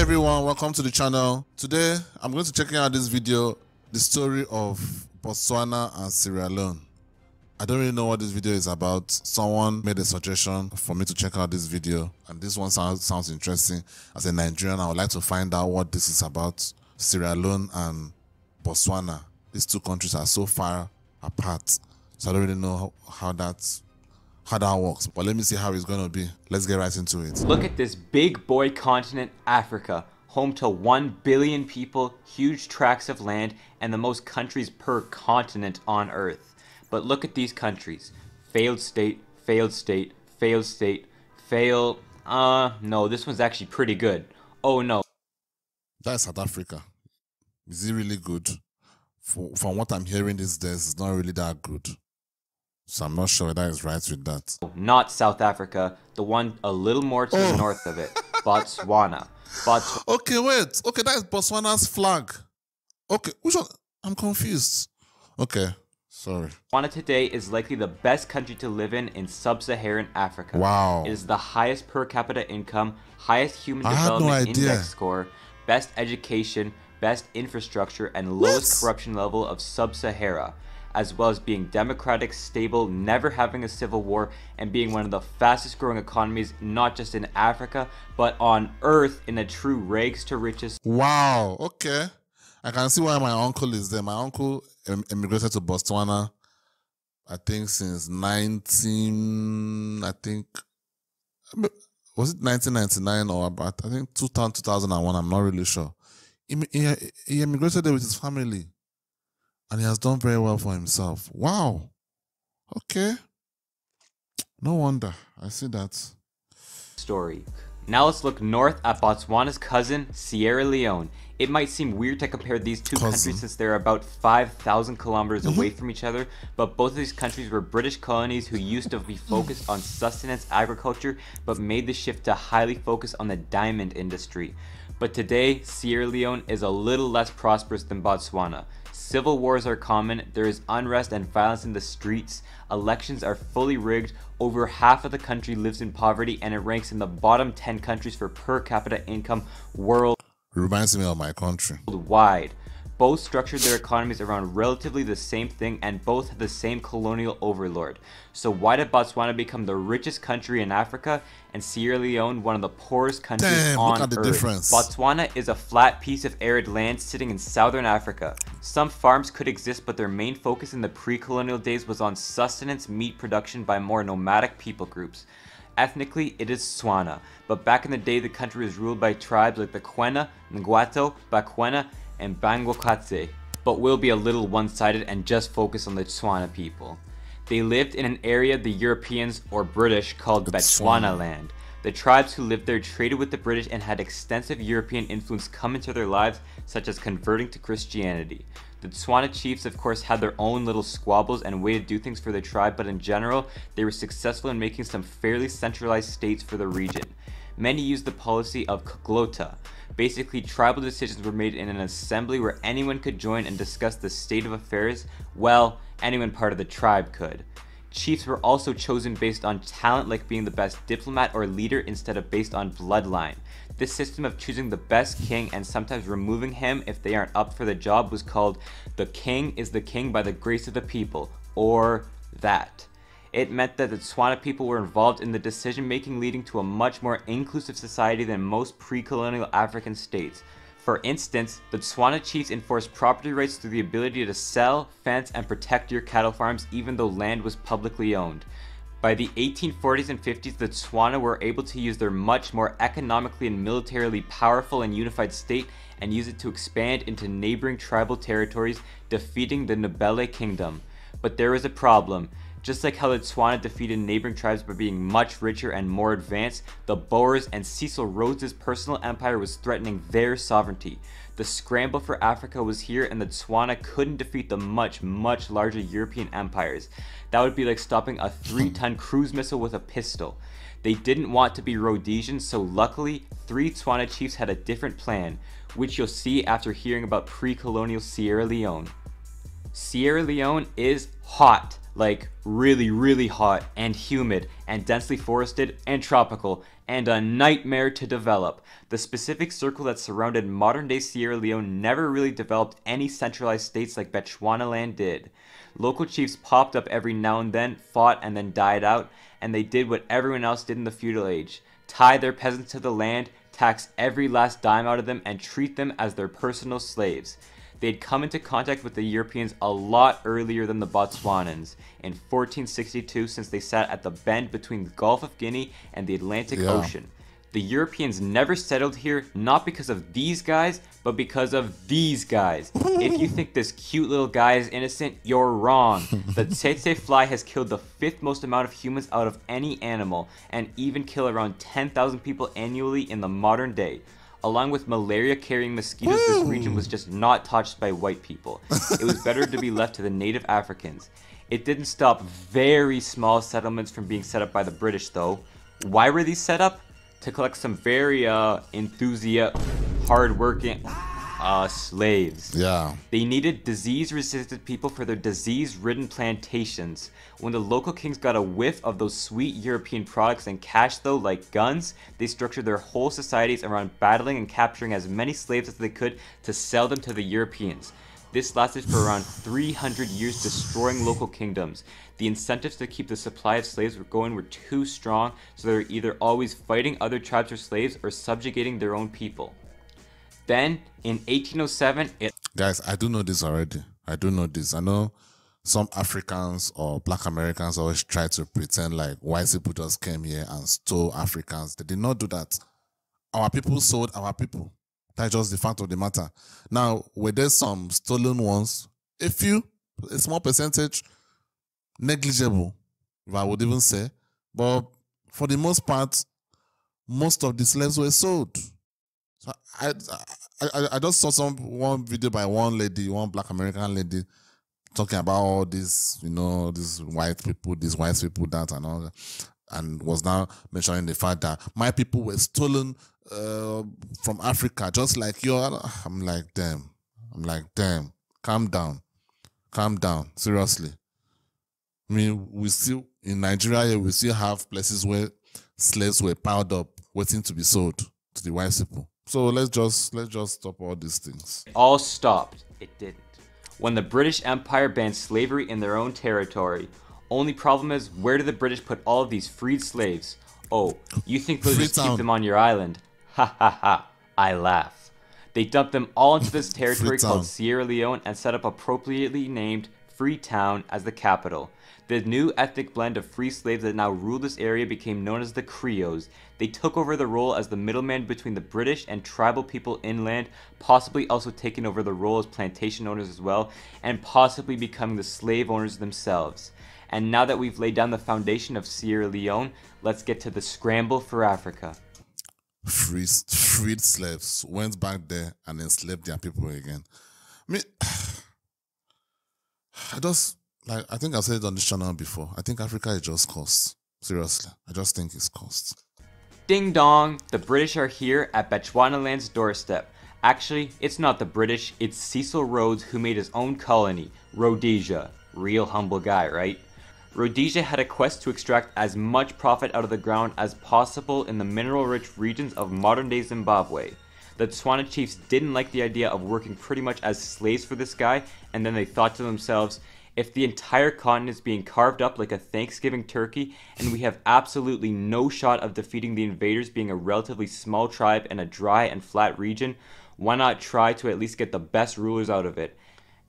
everyone, welcome to the channel. Today I'm going to check out this video, the story of Botswana and Sierra Leone. I don't really know what this video is about. Someone made a suggestion for me to check out this video, and this one sounds interesting. As a Nigerian, I would like to find out what this is about. Sierra Leone and Botswana, these two countries are so far apart, so I don't really know how that works, but let me see how it's going to be. Let's get right into it. Look at this big boy continent, Africa, home to 1 billion people, huge tracts of land, and the most countries per continent on Earth. But look at these countries. Failed state, failed state, failed state, fail. No, this one's actually pretty good. Oh no. That's South Africa. Is it really good? From what I'm hearing these days, it's not really that good. So I'm not sure that is right with that. Not South Africa, the one a little more to the north of it. Botswana. Okay, wait. Okay, that is Botswana's flag. Okay, which one? I'm confused. Okay, sorry. Botswana today is likely the best country to live in sub-Saharan Africa. Wow. It is the highest per capita income, highest human development index score, best education, best infrastructure, and lowest corruption level of sub-Sahara, as well as being democratic, stable, never having a civil war, and being one of the fastest growing economies, not just in Africa, but on Earth in a true rags to riches. Wow, okay. I can see why my uncle is there. My uncle immigrated to Botswana, I think since was it 1999 or about, I think 2001, I'm not really sure. He immigrated there with his family. And he has done very well for himself. Wow. Okay. No wonder. I see that. Story. Now let's look north at Botswana's cousin, Sierra Leone. It might seem weird to compare these two countries since they're about 5,000 kilometers away from each other, but both of these countries were British colonies who used to be focused on sustenance agriculture, but made the shift to highly focus on the diamond industry. But today, Sierra Leone is a little less prosperous than Botswana. Civil wars are common, there is unrest and violence in the streets, elections are fully rigged, over half of the country lives in poverty, and it ranks in the bottom 10 countries for per capita income worldwide. Reminds me of my country. Both structured their economies around relatively the same thing, and both had the same colonial overlord. So why did Botswana become the richest country in Africa and Sierra Leone one of the poorest countries on Earth? Difference. Botswana is a flat piece of arid land sitting in southern Africa. Some farms could exist, but their main focus in the pre-colonial days was on sustenance meat production by more nomadic people groups. Ethnically, it is Tswana, but back in the day the country was ruled by tribes like the Kwena, Ngwato, Bakwena, and Bangwakatse, but will be a little one-sided and just focus on the Tswana people. They lived in an area the Europeans or British called Botswana land. The tribes who lived there traded with the British and had extensive European influence come into their lives, such as converting to Christianity. The Tswana chiefs of course had their own little squabbles and way to do things for their tribe, but in general they were successful in making some fairly centralized states for the region. Many used the policy of Kuglota. Basically, tribal decisions were made in an assembly where anyone could join and discuss the state of affairs. Well, anyone part of the tribe could. Chiefs were also chosen based on talent, like being the best diplomat or leader instead of based on bloodline. This system of choosing the best king and sometimes removing him if they aren't up for the job was called "the king is the king by the grace of the people," or that. It meant that the Tswana people were involved in the decision making, leading to a much more inclusive society than most pre-colonial African states. For instance, the Tswana chiefs enforced property rights through the ability to sell, fence, and protect your cattle farms even though land was publicly owned. By the 1840s and 50s, the Tswana were able to use their much more economically and militarily powerful and unified state and use it to expand into neighboring tribal territories, defeating the Ndebele kingdom. But there was a problem. Just like how the Tswana defeated neighboring tribes by being much richer and more advanced, the Boers and Cecil Rhodes's personal empire was threatening their sovereignty. The scramble for Africa was here, and the Tswana couldn't defeat the much larger European empires. That would be like stopping a 3-ton cruise missile with a pistol. They didn't want to be Rhodesians, so luckily, 3 Tswana chiefs had a different plan, which you'll see after hearing about pre-colonial Sierra Leone. Sierra Leone is hot. Like really hot and humid and densely forested and tropical and a nightmare to develop. The specific circle that surrounded modern-day Sierra Leone never really developed any centralized states like Bechuanaland did. Local chiefs popped up every now and then, fought, and then died out, and they did what everyone else did in the feudal age: tie their peasants to the land, tax every last dime out of them, and treat them as their personal slaves. They had come into contact with the Europeans a lot earlier than the Botswanans, in 1462, since they sat at the bend between the Gulf of Guinea and the Atlantic Ocean. The Europeans never settled here, not because of these guys, but because of these guys. If you think this cute little guy is innocent, you're wrong. The tsetse fly has killed the 5th most amount of humans out of any animal, and even kill around 10,000 people annually in the modern day. Along with malaria-carrying mosquitoes, this region was just not touched by white people. It was better to be left to the native Africans. It didn't stop very small settlements from being set up by the British, though. Why were these set up? To collect some very enthusiastic, hard-working slaves. Yeah. They needed disease-resistant people for their disease-ridden plantations. When the local kings got a whiff of those sweet European products and cash, though, like guns, they structured their whole societies around battling and capturing as many slaves as they could to sell them to the Europeans. This lasted for around 300 years, destroying local kingdoms. The incentives to keep the supply of slaves going were too strong, so they were either always fighting other tribes for slaves or subjugating their own people. Then, in 1807, Guys, I do know this already. I do know this. I know some Africans or Black Americans always try to pretend like white people just came here and stole Africans. They did not do that. Our people sold our people. That's just the fact of the matter. Now, were there some stolen ones? A few, a small percentage, negligible, if I would even say. But for the most part, most of the slaves were sold. So I just saw one video by one lady, one Black American lady, talking about all this, you know, these white people, that and all that, and was now mentioning the fact that my people were stolen from Africa, just like you. I'm like, damn, calm down, seriously. I mean, we still, in Nigeria here, we still have places where slaves were piled up, waiting to be sold to the white people. So let's just stop all these things. It all stopped. It didn't. When the British Empire banned slavery in their own territory. Only problem is, where did the British put all of these freed slaves? Oh, you think they'll just keep them on your island? Ha ha ha, I laugh. They dumped them all into this territory called Sierra Leone and set up appropriately named Freetown as the capital. The new ethnic blend of free slaves that now rule this area became known as the Creoles. They took over the role as the middleman between the British and tribal people inland, possibly also taking over the role as plantation owners as well, and possibly becoming the slave owners themselves. And now that we've laid down the foundation of Sierra Leone, let's get to the scramble for Africa. Freed slaves went back there and enslaved their people again. I mean, I think I've said it on this channel before. I think Africa is just cost. Seriously, I just think it's cost. Ding dong, the British are here at Bechuanaland's doorstep. Actually, it's not the British, it's Cecil Rhodes, who made his own colony, Rhodesia. Real humble guy, right? Rhodesia had a quest to extract as much profit out of the ground as possible in the mineral-rich regions of modern-day Zimbabwe. The Tswana chiefs didn't like the idea of working pretty much as slaves for this guy, and then they thought to themselves, if the entire continent is being carved up like a Thanksgiving turkey, and we have absolutely no shot of defeating the invaders being a relatively small tribe in a dry and flat region, why not try to at least get the best rulers out of it?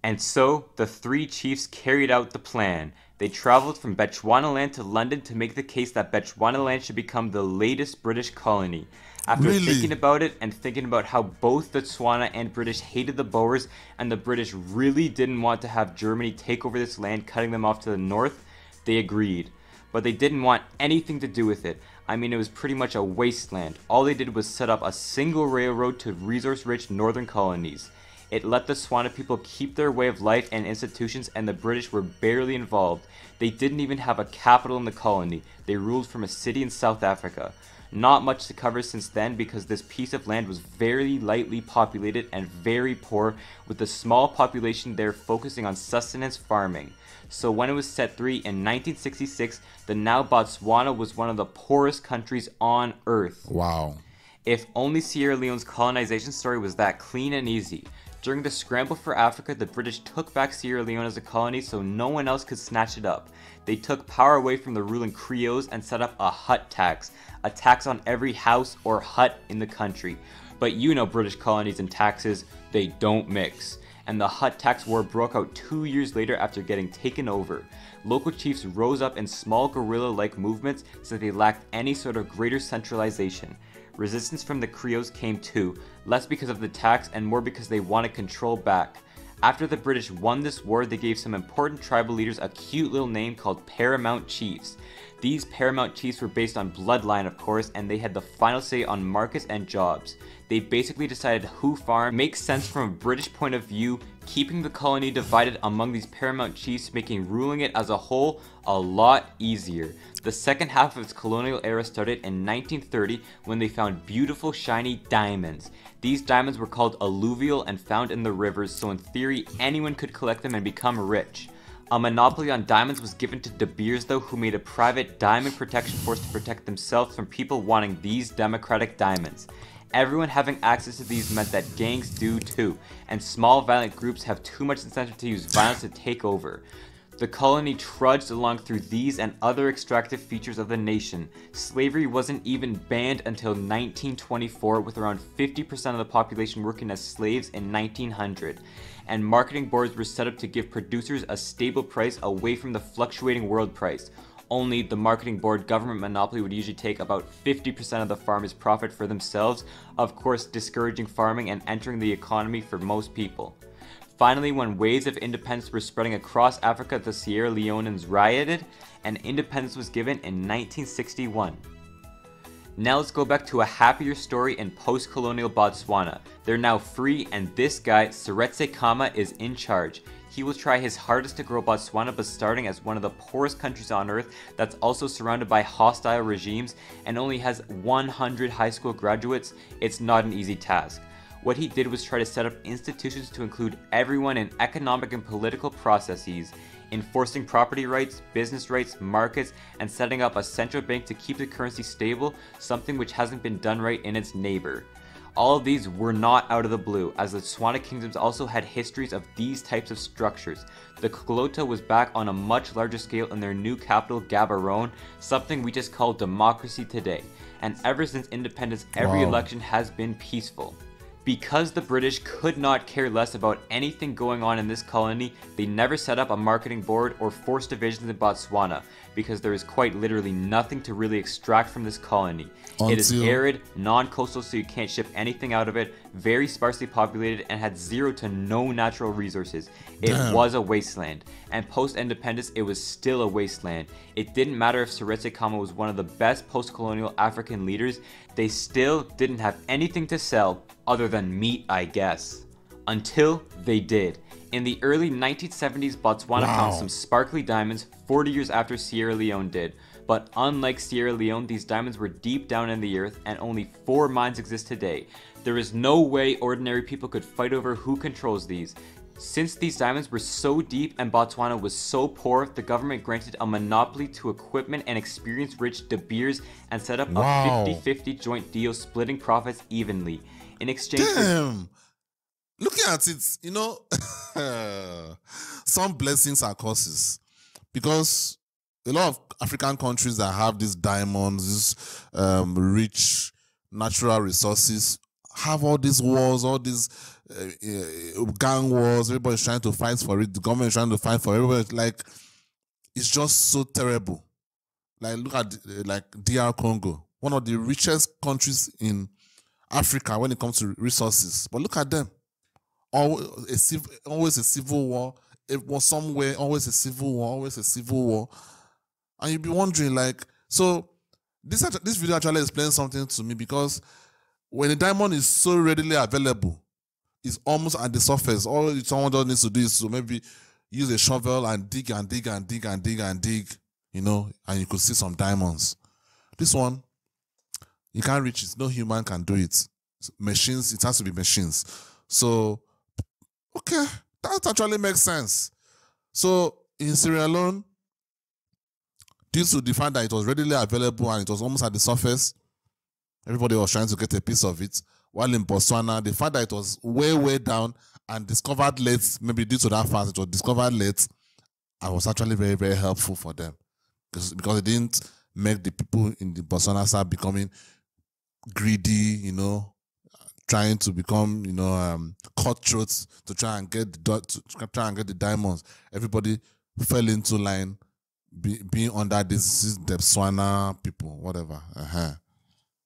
And so, the three chiefs carried out the plan. They traveled from Bechuanaland to London to make the case that Bechuanaland should become the latest British colony. After thinking about it and thinking about how both the Tswana and British hated the Boers and the British really didn't want to have Germany take over this land, cutting them off to the north, they agreed. But they didn't want anything to do with it. I mean, it was pretty much a wasteland. All they did was set up a single railroad to resource-rich northern colonies. It let the Tswana people keep their way of life and institutions, and the British were barely involved. They didn't even have a capital in the colony. They ruled from a city in South Africa. Not much to cover since then, because this piece of land was very lightly populated and very poor, with a small population there focusing on sustenance farming. So when it was set free in 1966, the now Botswana was one of the poorest countries on earth. Wow. If only Sierra Leone's colonization story was that clean and easy. During the scramble for Africa, the British took back Sierra Leone as a colony so no one else could snatch it up. They took power away from the ruling Creoles and set up a hut tax, a tax on every house or hut in the country. But you know British colonies and taxes, they don't mix. And the hut tax war broke out 2 years later after getting taken over. Local chiefs rose up in small guerrilla-like movements since they lacked any sort of greater centralization. Resistance from the Creoles came too, less because of the tax and more because they wanted control back. After the British won this war, they gave some important tribal leaders a cute little name called Paramount Chiefs. These Paramount Chiefs were based on bloodline, of course, and they had the final say on markets and jobs. They basically decided who farmed makes sense from a British point of view, keeping the colony divided among these Paramount Chiefs, making ruling it as a whole a lot easier. The second half of its colonial era started in 1930 when they found beautiful shiny diamonds. These diamonds were called alluvial and found in the rivers, so in theory anyone could collect them and become rich. A monopoly on diamonds was given to De Beers though, who made a private diamond protection force to protect themselves from people wanting these democratic diamonds. Everyone having access to these meant that gangs do too, and small violent groups have too much incentive to use violence to take over. The colony trudged along through these and other extractive features of the nation. Slavery wasn't even banned until 1924, with around 50% of the population working as slaves in 1900. And marketing boards were set up to give producers a stable price away from the fluctuating world price. Only the marketing board government monopoly would usually take about 50% of the farmers' profit for themselves, of course discouraging farming and entering the economy for most people. Finally, when waves of independence were spreading across Africa, the Sierra Leoneans rioted, and independence was given in 1961. Now let's go back to a happier story in post-colonial Botswana. They're now free, and this guy, Seretse Khama, is in charge. He will try his hardest to grow Botswana, but starting as one of the poorest countries on earth that's also surrounded by hostile regimes and only has 100 high school graduates, it's not an easy task. What he did was try to set up institutions to include everyone in economic and political processes, enforcing property rights, business rights, markets, and setting up a central bank to keep the currency stable, something which hasn't been done right in its neighbor. All of these were not out of the blue, as the Botswana kingdoms also had histories of these types of structures. The Kolota was back on a much larger scale in their new capital, Gaborone, something we just call democracy today. And ever since independence, every election has been peaceful. Because the British could not care less about anything going on in this colony, they never set up a marketing board or forced divisions in Botswana, because there is quite literally nothing to really extract from this colony. It is arid, non-coastal, so you can't ship anything out of it, very sparsely populated, and had zero to no natural resources. It was a wasteland, and post-independence it was still a wasteland. It didn't matter if Seretse Khama was one of the best post-colonial African leaders, they still didn't have anything to sell other than meat, I guess. Until they did. In the early 1970s, Botswana found some sparkly diamonds 40 years after Sierra Leone did. But unlike Sierra Leone, these diamonds were deep down in the earth and only 4 mines exist today. There is no way ordinary people could fight over who controls these. Since these diamonds were so deep and Botswana was so poor, the government granted a monopoly to equipment and experience-rich De Beers and set up a 50-50 joint deal, splitting profits evenly. In exchange for... Looking at it, you know, some blessings are curses. Because a lot of African countries that have these diamonds, these rich natural resources, have all these wars, all these gang wars. Everybody's trying to fight for it. The government is trying to fight for it. Everybody, like, it's just so terrible. Like, look at like DR Congo, one of the richest countries in Africa when it comes to resources. But look at them. Always a civil war. It was somewhere, always a civil war, always a civil war. And you'll be wondering, like, so this video actually explains something to me, because when a diamond is so readily available, it's almost at the surface. All someone just needs to do is to maybe use a shovel and dig and dig and dig and dig and dig, you know, and you could see some diamonds. This one, you can't reach it. No human can do it. Machines, it has to be machines. So, okay, that actually makes sense. So, In Sierra Leone, due to the fact that it was readily available and it was almost at the surface, everybody was trying to get a piece of it. While in Botswana, the fact that it was way, way down and discovered late, maybe due to that fact, it was discovered late, and was actually very, very helpful for them. Because it didn't make the people in the Botswana start becoming greedy, trying to become, cutthroats to try and get the diamonds. Everybody fell into line, being under this Botswana people, whatever.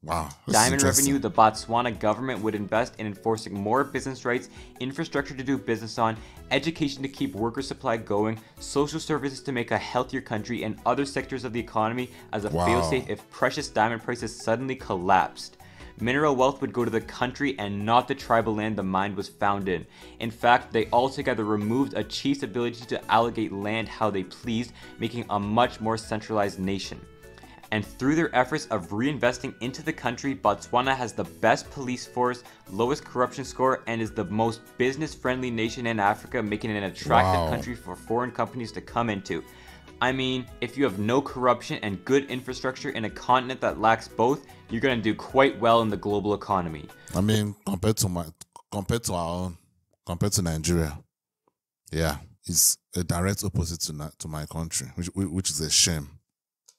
Wow. Diamond revenue, the Botswana government would invest in enforcing more business rights, infrastructure to do business on, education to keep worker supply going, social services to make a healthier country, and other sectors of the economy as a failsafe if precious diamond prices suddenly collapsed. Mineral wealth would go to the country and not the tribal land the mine was found in. In fact, they altogether removed a chief's ability to allocate land how they pleased, making a much more centralized nation. And through their efforts of reinvesting into the country, Botswana has the best police force, lowest corruption score, and is the most business-friendly nation in Africa, making it an attractive country for foreign companies to come into. I mean, if you have no corruption and good infrastructure in a continent that lacks both, you're going to do quite well in the global economy. I mean, compared to Nigeria, yeah, it's a direct opposite to my country, which is a shame.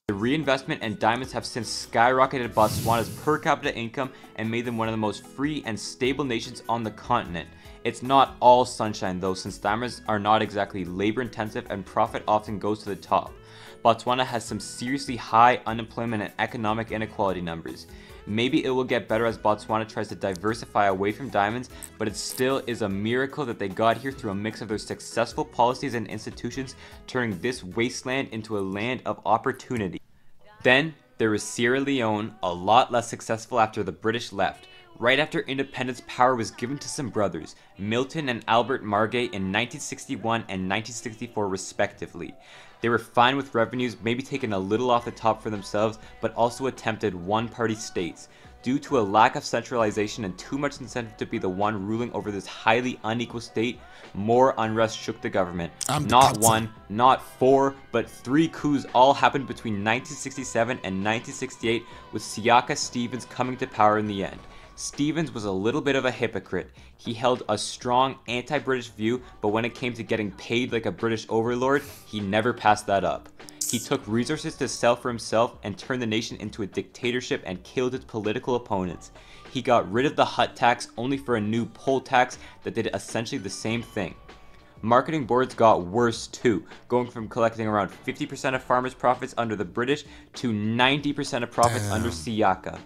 The reinvestment and diamonds have since skyrocketed Botswana's per capita income and made them one of the most free and stable nations on the continent. It's not all sunshine though, since diamonds are not exactly labor intensive and profit often goes to the top. Botswana has some seriously high unemployment and economic inequality numbers. Maybe it will get better as Botswana tries to diversify away from diamonds, but it still is a miracle that they got here through a mix of their successful policies and institutions, turning this wasteland into a land of opportunity. Then there was Sierra Leone, a lot less successful after the British left. Right after independence, power was given to some brothers, Milton and Albert Margay, in 1961 and 1964 respectively. They were fine with revenues, maybe taken a little off the top for themselves, but also attempted one-party states. Due to a lack of centralization and too much incentive to be the one ruling over this highly unequal state, more unrest shook the government. Not one, not four, but 3 coups all happened between 1967 and 1968, with Siaka Stevens coming to power in the end. Stevens was a little bit of a hypocrite. He held a strong anti-British view, but when it came to getting paid like a British overlord, he never passed that up. He took resources to sell for himself and turned the nation into a dictatorship and killed its political opponents. He got rid of the hut tax only for a new poll tax that did essentially the same thing. Marketing boards got worse too, going from collecting around 50% of farmers' profits under the British to 90% of profits under Siaka.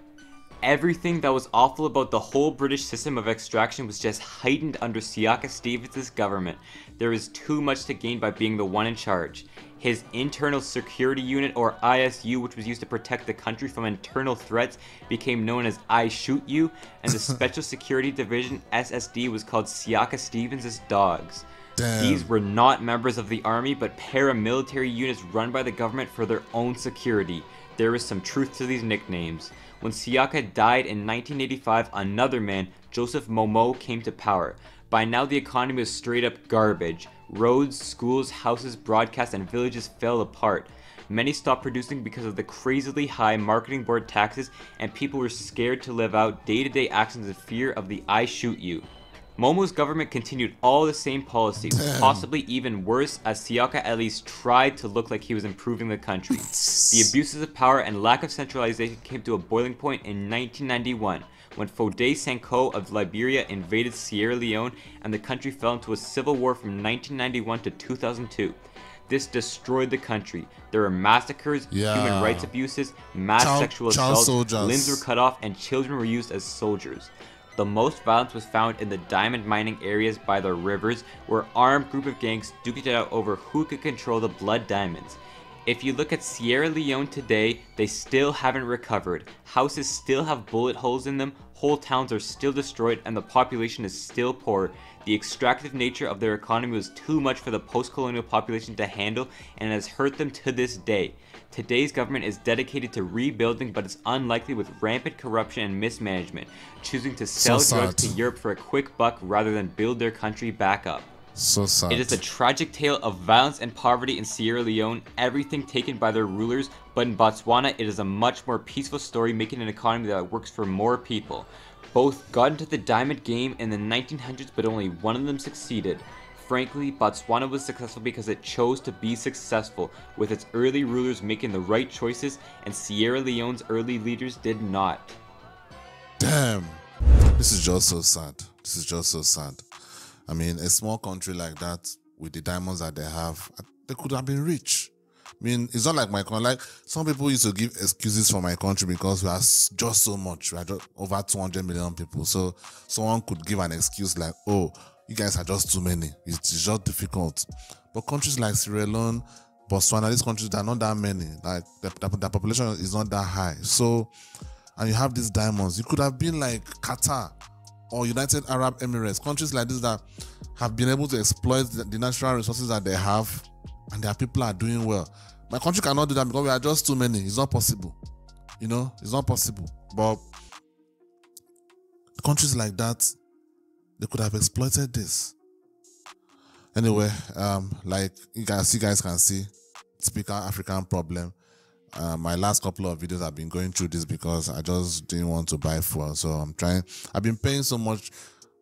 Everything that was awful about the whole British system of extraction was just heightened under Siaka Stevens' government. There was too much to gain by being the one in charge. His Internal Security Unit, or ISU, which was used to protect the country from internal threats, became known as I Shoot You, and the Special Security Division, SSD, was called Siaka Stevens' Dogs. These were not members of the army, but paramilitary units run by the government for their own security. There is some truth to these nicknames. When Siaka died in 1985, another man, Joseph Momo, came to power. By now the economy was straight up garbage. Roads, schools, houses, broadcasts, and villages fell apart. Many stopped producing because of the crazily high marketing board taxes, and people were scared to live out day-to-day actions in fear of the I Shoot You. Momo's government continued all the same policies, possibly even worse, as Siaka at least tried to look like he was improving the country. The abuses of power and lack of centralization came to a boiling point in 1991, when Foday Sankoh of Liberia invaded Sierra Leone and the country fell into a civil war from 1991 to 2002. This destroyed the country. There were massacres, human rights abuses, mass sexual assaults, limbs were cut off, and children were used as soldiers. The most violence was found in the diamond mining areas by the rivers, where armed group of gangs duked it out over who could control the blood diamonds. If you look at Sierra Leone today, they still haven't recovered. Houses still have bullet holes in them, whole towns are still destroyed, and the population is still poor. The extractive nature of their economy was too much for the post-colonial population to handle, and has hurt them to this day. Today's government is dedicated to rebuilding, but it's unlikely with rampant corruption and mismanagement, choosing to sell drugs to Europe for a quick buck rather than build their country back up. So sad. It is a tragic tale of violence and poverty in Sierra Leone, everything taken by their rulers, but in Botswana it is a much more peaceful story, making an economy that works for more people. Both got into the diamond game in the 1900s, but only one of them succeeded. Frankly, Botswana was successful because it chose to be successful, with its early rulers making the right choices, and Sierra Leone's early leaders did not. Damn. This is just so sad. This is just so sad. I mean, a small country like that, with the diamonds that they have, they could have been rich. I mean, it's not like my country. Like, some people used to give excuses for my country because we are just so much. We are just over 200 million people. So someone could give an excuse like, oh, you guys are just too many. It's just difficult. But countries like Sierra Leone, Botswana, these countries, they're not that many. Like, the population is not that high. So, and you have these diamonds. You could have been like Qatar or United Arab Emirates, countries like this that have been able to exploit the natural resources that they have, and their people are doing well. My country cannot do that because we are just too many. It's not possible. You know, it's not possible. But countries like that, they could have exploited this. Anyway, like you guys can see, typical African problem. My last couple of videos I've been going through this because I just didn't want to buy fuel. So I've been paying so much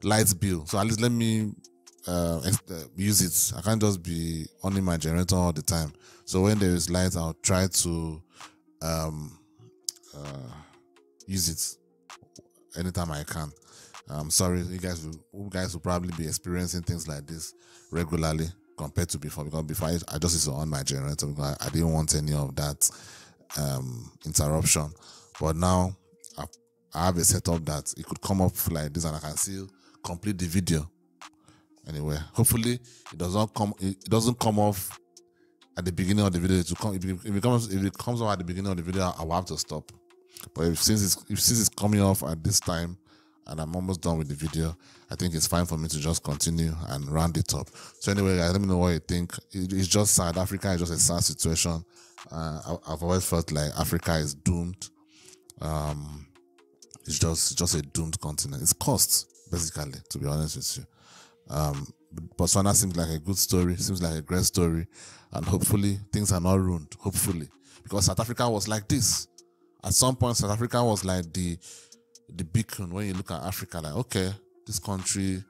light bill. So at least let me use it. I can't just be on my generator all the time. So when there is light, I'll try to use it anytime I can. I'm sorry, you guys will probably be experiencing things like this regularly compared to before, because before I just used to on my generator because I didn't want any of that interruption. But now I have a setup that it could come up like this and I can still complete the video. Anyway, hopefully it doesn't come off at the beginning of the video. If it comes off at the beginning of the video, I will have to stop. But since it's coming off at this time and I'm almost done with the video, I think it's fine for me to just continue and round it up. So anyway, guys, let me know what you think. It's just sad. Africa is just a sad situation. I've always felt like Africa is doomed. It's just a doomed continent. It's cursed, basically, to be honest with you. Botswana seems like a good story, seems like a great story, and hopefully things are not ruined. Hopefully, because South Africa was like this. At some point, South Africa was like the beacon when you look at Africa. Like, okay, this country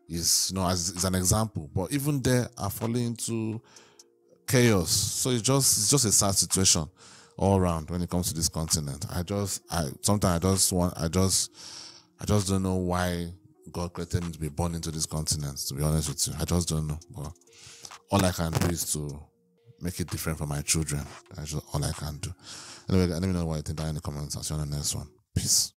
is, is an example, but even they are falling into chaos. So it's just a sad situation all around when it comes to this continent. Sometimes I just don't know why God created me to be born into this continent, to be honest with you. I just don't know. But all I can do is to make it different for my children. That's just all I can do. Anyway, let me know what you think down in the comments. I'll see you on the next one. Peace.